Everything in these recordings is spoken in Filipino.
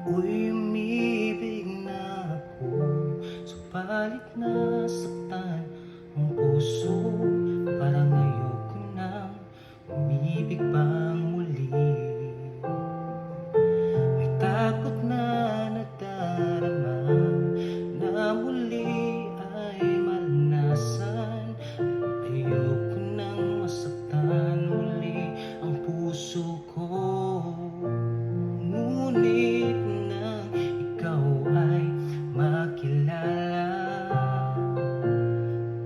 Umibig na ako, subalit nasaktan ang puso. Parang ayoko nang umibig pang muli. May takot na nadarama na muli ay maranasan. Ayoko nang masaktan muli ang puso ko. Ngunit nang ikaw ay makilala,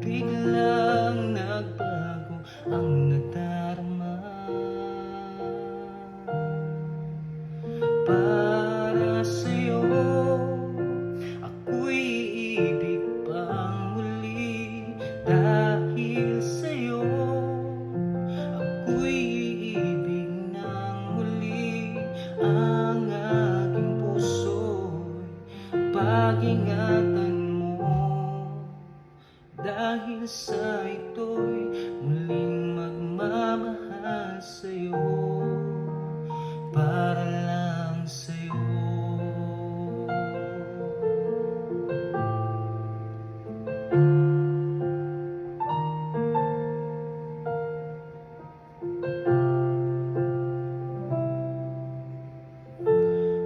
biglang nagbago ang nadarama. Para sa'yo, ako'y iibig pang muli. Dahil sa'yo, ako'y iibig ng muli. Ang aking puso'y pag-ingatan mo. Dahil sa ito'y muling magmamahal sa'yo, para lang sa'yo.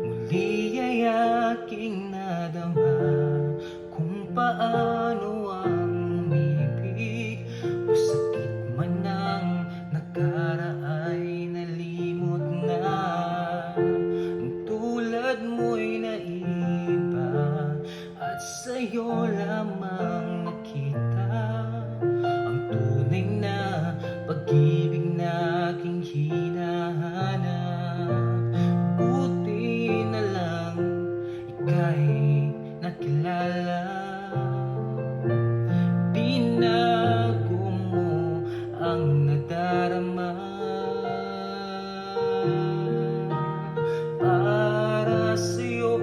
Muli ay aking nadama kung paano ang umibig. Masakit man ang nakaraay, nalimot na. Ang tulad mo'y naiba at sa'yo lamang nakita ang tunay na pag-ibig na aking hinahanap. Buti na lang ika'y nakilala. Binago mo ang nadarama. Para sa'yo,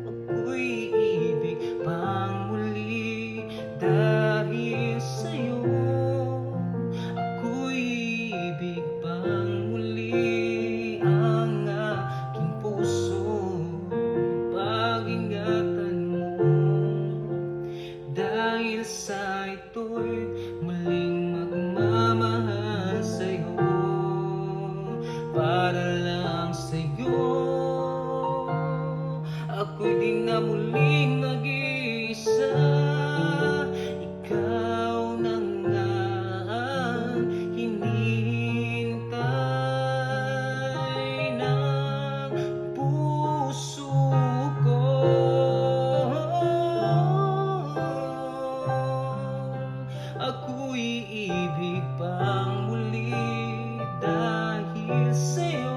ako'y iibig pang muli. Dahil sa'yo, ako'y iibig pang muli. Ang aking puso, pag-ingatan mo. Dahil sa ito'y muling magmamahal sa'yo, para lang sa'yo. Ako'y di na muling mag-iisa. Ikaw na nga ang hinihintay ng puso ko. Ako'y iibig pang muli. Dahil sa'yo,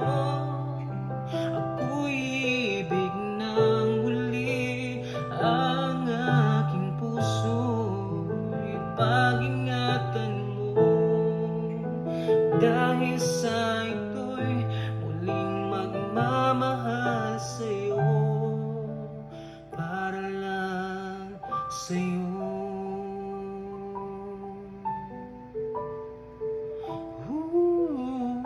ako'y iibig ng muli. Ang aking puso'y pag-ingatan mo. Dahil sa ito'y muling magmamahal sa'yo, para lang sa'yo. Ooh,